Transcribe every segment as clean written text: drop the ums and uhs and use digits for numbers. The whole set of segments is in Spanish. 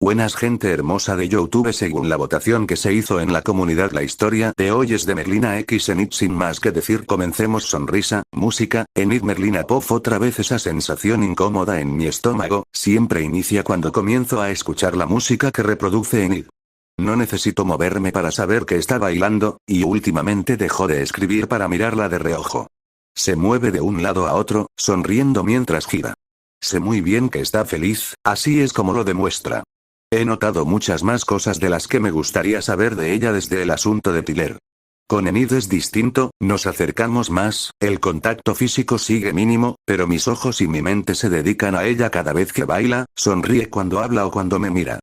Buenas gente hermosa de YouTube. Según la votación que se hizo en la comunidad, la historia de hoy es de Merlina X Enid. Sin más que decir, comencemos. Sonrisa, música, Enid. Merlina Puff. Otra vez esa sensación incómoda en mi estómago, siempre inicia cuando comienzo a escuchar la música que reproduce Enid. No necesito moverme para saber que está bailando, y últimamente dejó de escribir para mirarla de reojo. Se mueve de un lado a otro, sonriendo mientras gira. Sé muy bien que está feliz, así es como lo demuestra. He notado muchas más cosas de las que me gustaría saber de ella desde el asunto de Tyler. Con Enid es distinto, nos acercamos más, el contacto físico sigue mínimo, pero mis ojos y mi mente se dedican a ella cada vez que baila, sonríe cuando habla o cuando me mira.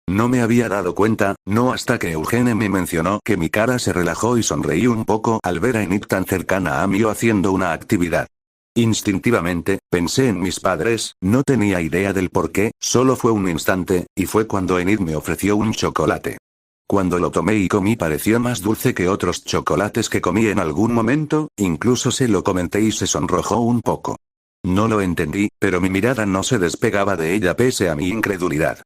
No me había dado cuenta, no hasta que Eugene me mencionó que mi cara se relajó y sonreí un poco al ver a Enid tan cercana a mí o haciendo una actividad. Instintivamente, pensé en mis padres, no tenía idea del por qué, solo fue un instante, y fue cuando Enid me ofreció un chocolate. Cuando lo tomé y comí pareció más dulce que otros chocolates que comí en algún momento, incluso se lo comenté y se sonrojó un poco. No lo entendí, pero mi mirada no se despegaba de ella pese a mi incredulidad.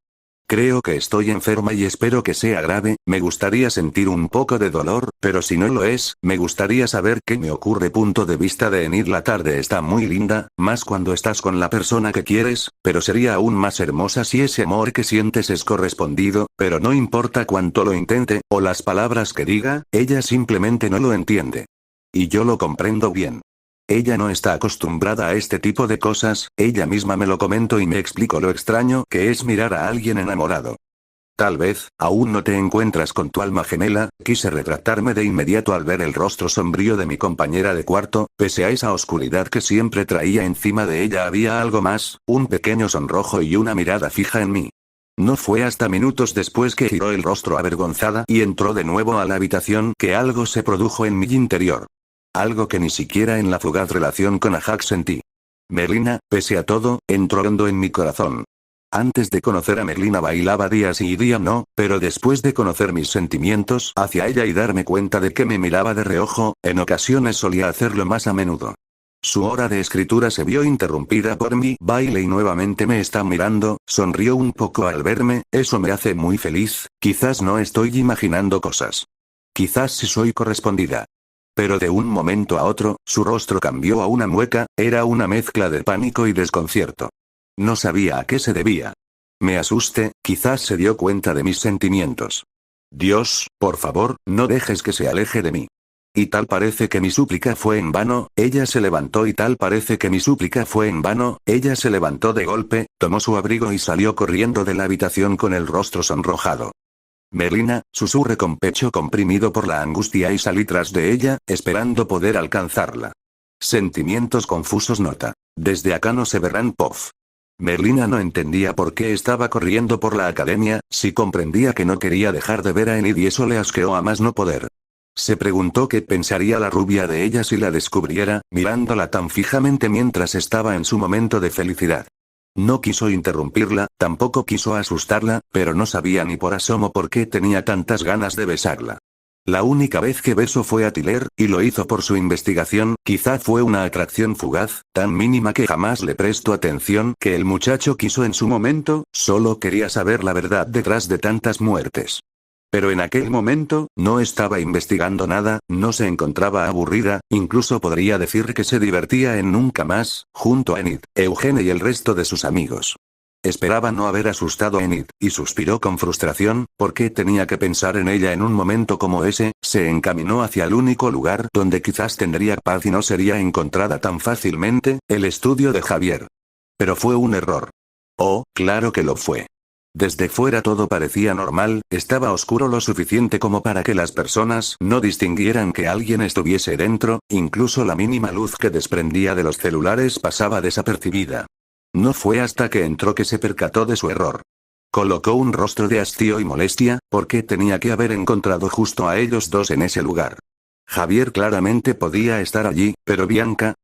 Creo que estoy enferma y espero que sea grave, me gustaría sentir un poco de dolor, pero si no lo es, me gustaría saber qué me ocurre. Punto de vista de Enid. La tarde está muy linda, más cuando estás con la persona que quieres, pero sería aún más hermosa si ese amor que sientes es correspondido, pero no importa cuánto lo intente, o las palabras que diga, ella simplemente no lo entiende. Y yo lo comprendo bien. Ella no está acostumbrada a este tipo de cosas, ella misma me lo comentó y me explicó lo extraño que es mirar a alguien enamorado. Tal vez, aún no te encuentras con tu alma gemela, quise retratarme de inmediato al ver el rostro sombrío de mi compañera de cuarto, pese a esa oscuridad que siempre traía encima de ella había algo más, un pequeño sonrojo y una mirada fija en mí. No fue hasta minutos después que giró el rostro avergonzada y entró de nuevo a la habitación que algo se produjo en mi interior. Algo que ni siquiera en la fugaz relación con Ajax sentí. Merlina, pese a todo, entró hondo en mi corazón. Antes de conocer a Merlina bailaba día sí y día no, pero después de conocer mis sentimientos hacia ella y darme cuenta de que me miraba de reojo, en ocasiones solía hacerlo más a menudo. Su hora de escritura se vio interrumpida por mi baile y nuevamente me está mirando, sonrió un poco al verme, eso me hace muy feliz, quizás no estoy imaginando cosas. Quizás sí soy correspondida. Pero de un momento a otro, su rostro cambió a una mueca, era una mezcla de pánico y desconcierto. No sabía a qué se debía. Me asusté, quizás se dio cuenta de mis sentimientos. Dios, por favor, no dejes que se aleje de mí. Y tal parece que mi súplica fue en vano, ella se levantó y tal parece que mi súplica fue en vano, ella se levantó de golpe, tomó su abrigo y salió corriendo de la habitación con el rostro sonrojado. Merlina, susurré con pecho comprimido por la angustia y salí tras de ella, esperando poder alcanzarla. Sentimientos confusos. Nota. Desde acá no se verán. Puff. Merlina no entendía por qué estaba corriendo por la academia, si comprendía que no quería dejar de ver a Enid y eso le asqueó a más no poder. Se preguntó qué pensaría la rubia de ella si la descubriera, mirándola tan fijamente mientras estaba en su momento de felicidad. No quiso interrumpirla, tampoco quiso asustarla, pero no sabía ni por asomo por qué tenía tantas ganas de besarla. La única vez que besó fue a Tyler, y lo hizo por su investigación, quizá fue una atracción fugaz, tan mínima que jamás le prestó atención, que el muchacho quiso en su momento, solo quería saber la verdad detrás de tantas muertes. Pero en aquel momento, no estaba investigando nada, no se encontraba aburrida, incluso podría decir que se divertía en Nunca Más, junto a Enid, Eugene y el resto de sus amigos. Esperaba no haber asustado a Enid, y suspiró con frustración, porque tenía que pensar en ella en un momento como ese, se encaminó hacia el único lugar donde quizás tendría paz y no sería encontrada tan fácilmente, el estudio de Javier. Pero fue un error. Oh, claro que lo fue. Desde fuera todo parecía normal, estaba oscuro lo suficiente como para que las personas no distinguieran que alguien estuviese dentro, incluso la mínima luz que desprendía de los celulares pasaba desapercibida. No fue hasta que entró que se percató de su error. Colocó un rostro de hastío y molestia, porque tenía que haber encontrado justo a ellos dos en ese lugar. Javier claramente podía estar allí, pero Bianca...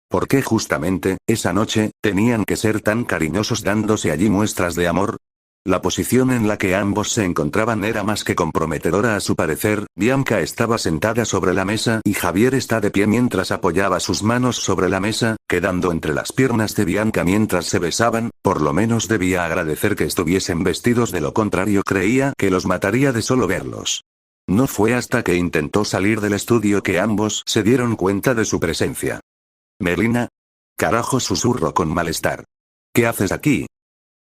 ¿Por qué justamente, esa noche, tenían que ser tan cariñosos dándose allí muestras de amor? La posición en la que ambos se encontraban era más que comprometedora a su parecer. Bianca estaba sentada sobre la mesa y Javier está de pie mientras apoyaba sus manos sobre la mesa, quedando entre las piernas de Bianca mientras se besaban. Por lo menos debía agradecer que estuviesen vestidos, de lo contrario creía que los mataría de solo verlos. No fue hasta que intentó salir del estudio que ambos se dieron cuenta de su presencia. «Melina». «Carajo», susurró con malestar. «¿Qué haces aquí?»,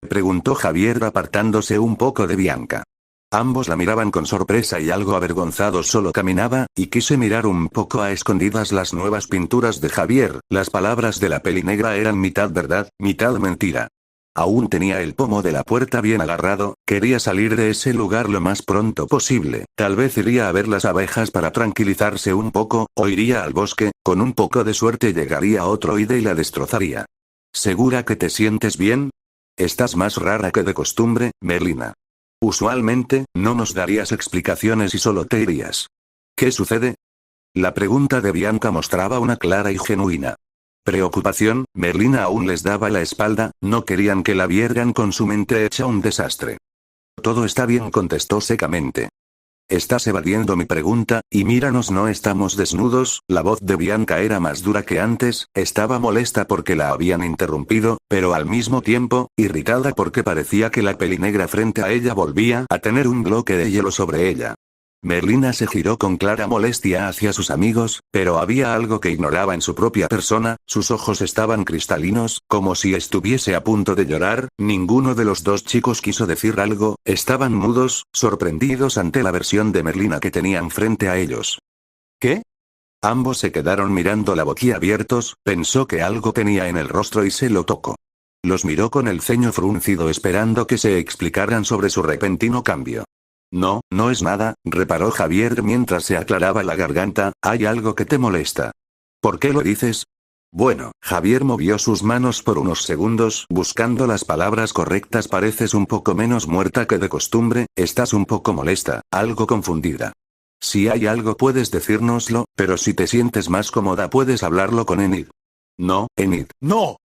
preguntó Javier apartándose un poco de Bianca. Ambos la miraban con sorpresa y algo avergonzados. Solo caminaba, y quise mirar un poco a escondidas las nuevas pinturas de Javier. Las palabras de la peli negra eran mitad verdad, mitad mentira. Aún tenía el pomo de la puerta bien agarrado, quería salir de ese lugar lo más pronto posible. Tal vez iría a ver las abejas para tranquilizarse un poco, o iría al bosque, con un poco de suerte llegaría otro y la destrozaría. ¿Segura que te sientes bien? Estás más rara que de costumbre, Melina. Usualmente, no nos darías explicaciones y solo te irías. ¿Qué sucede? La pregunta de Bianca mostraba una clara y genuina preocupación. Melina aún les daba la espalda, no querían que la vieran con su mente hecha un desastre. Todo está bien, contestó secamente. Estás evadiendo mi pregunta, y míranos, no estamos desnudos. La voz de Bianca era más dura que antes, estaba molesta porque la habían interrumpido, pero al mismo tiempo, irritada porque parecía que la peli negra frente a ella volvía a tener un bloque de hielo sobre ella. Melina se giró con clara molestia hacia sus amigos, pero había algo que ignoraba en su propia persona. Sus ojos estaban cristalinos, como si estuviese a punto de llorar. Ninguno de los dos chicos quiso decir algo, estaban mudos, sorprendidos ante la versión de Melina que tenían frente a ellos. ¿Qué? Ambos se quedaron mirándola boquiabiertos, pensó que algo tenía en el rostro y se lo tocó. Los miró con el ceño fruncido esperando que se explicaran sobre su repentino cambio. No, no es nada, reparó Javier mientras se aclaraba la garganta. ¿Hay algo que te molesta? ¿Por qué lo dices? Bueno, Javier movió sus manos por unos segundos buscando las palabras correctas. Pareces un poco menos muerta que de costumbre, estás un poco molesta, algo confundida. Si hay algo puedes decírnoslo, pero si te sientes más cómoda puedes hablarlo con Enid. No, Enid. ¡No!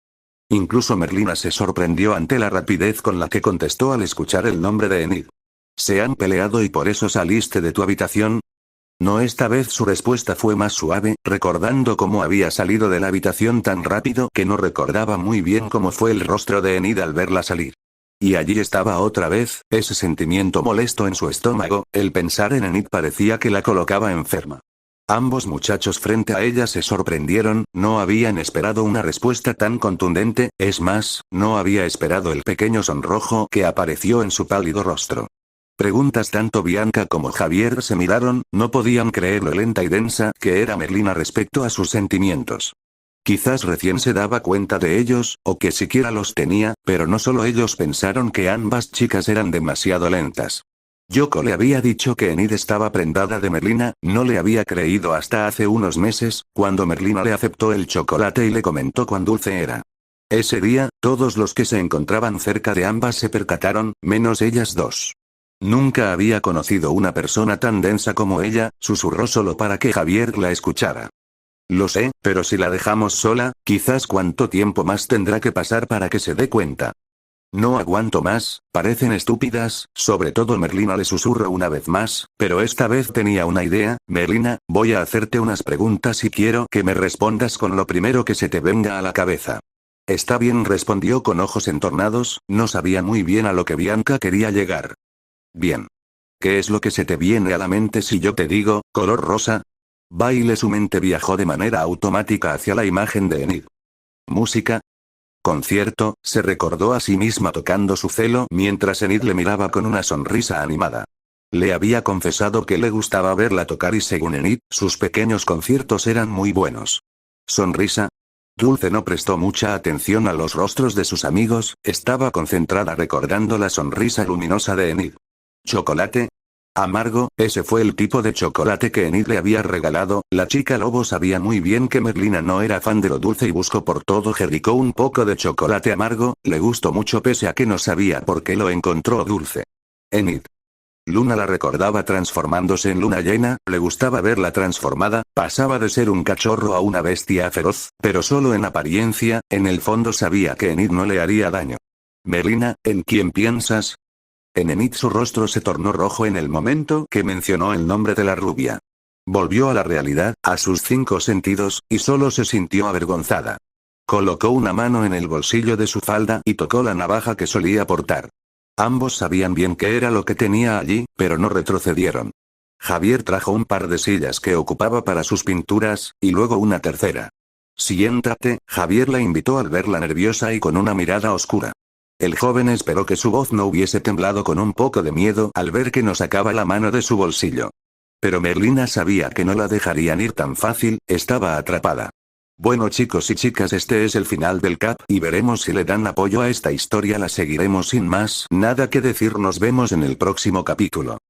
Incluso Melina se sorprendió ante la rapidez con la que contestó al escuchar el nombre de Enid. ¿Se han peleado y por eso saliste de tu habitación? No, esta vez su respuesta fue más suave, recordando cómo había salido de la habitación tan rápido que no recordaba muy bien cómo fue el rostro de Enid al verla salir. Y allí estaba otra vez, ese sentimiento molesto en su estómago, el pensar en Enid parecía que la colocaba enferma. Ambos muchachos frente a ella se sorprendieron, no habían esperado una respuesta tan contundente, es más, no había esperado el pequeño sonrojo que apareció en su pálido rostro. Preguntas. Tanto Bianca como Javier se miraron, no podían creer lo lenta y densa que era Melina respecto a sus sentimientos. Quizás recién se daba cuenta de ellos, o que siquiera los tenía, pero no solo ellos pensaron que ambas chicas eran demasiado lentas. Yoko le había dicho que Enid estaba prendada de Melina, no le había creído hasta hace unos meses, cuando Melina le aceptó el chocolate y le comentó cuán dulce era. Ese día, todos los que se encontraban cerca de ambas se percataron, menos ellas dos. Nunca había conocido una persona tan densa como ella, susurró solo para que Javier la escuchara. Lo sé, pero si la dejamos sola, quizás cuánto tiempo más tendrá que pasar para que se dé cuenta. No aguanto más, parecen estúpidas, sobre todo Melina, le susurró una vez más, pero esta vez tenía una idea. Melina, voy a hacerte unas preguntas y quiero que me respondas con lo primero que se te venga a la cabeza. Está bien, respondió con ojos entornados, no sabía muy bien a lo que Bianca quería llegar. Bien. ¿Qué es lo que se te viene a la mente si yo te digo, color rosa? Baile. Su mente viajó de manera automática hacia la imagen de Enid. ¿Música? Concierto, se recordó a sí misma tocando su celo mientras Enid le miraba con una sonrisa animada. Le había confesado que le gustaba verla tocar y según Enid, sus pequeños conciertos eran muy buenos. ¿Sonrisa? Dulce no prestó mucha atención a los rostros de sus amigos, estaba concentrada recordando la sonrisa luminosa de Enid. ¿Chocolate? Amargo, ese fue el tipo de chocolate que Enid le había regalado. La chica lobo sabía muy bien que Melina no era fan de lo dulce y buscó por todo Jericó un poco de chocolate amargo, le gustó mucho pese a que no sabía por qué lo encontró dulce. Enid. Luna la recordaba transformándose en luna llena, le gustaba verla transformada, pasaba de ser un cachorro a una bestia feroz, pero solo en apariencia, en el fondo sabía que Enid no le haría daño. Melina, ¿en quién piensas? En Enid su rostro se tornó rojo en el momento que mencionó el nombre de la rubia. Volvió a la realidad, a sus 5 sentidos, y solo se sintió avergonzada. Colocó una mano en el bolsillo de su falda y tocó la navaja que solía portar. Ambos sabían bien qué era lo que tenía allí, pero no retrocedieron. Javier trajo un par de sillas que ocupaba para sus pinturas, y luego una tercera. Siéntate, Javier la invitó al verla nerviosa y con una mirada oscura. El joven esperó que su voz no hubiese temblado con un poco de miedo al ver que no sacaba la mano de su bolsillo. Pero Merlina sabía que no la dejarían ir tan fácil, estaba atrapada. Bueno chicos y chicas, este es el final del CAP y veremos si le dan apoyo a esta historia. La seguiremos sin más nada que decir. Nos vemos en el próximo capítulo.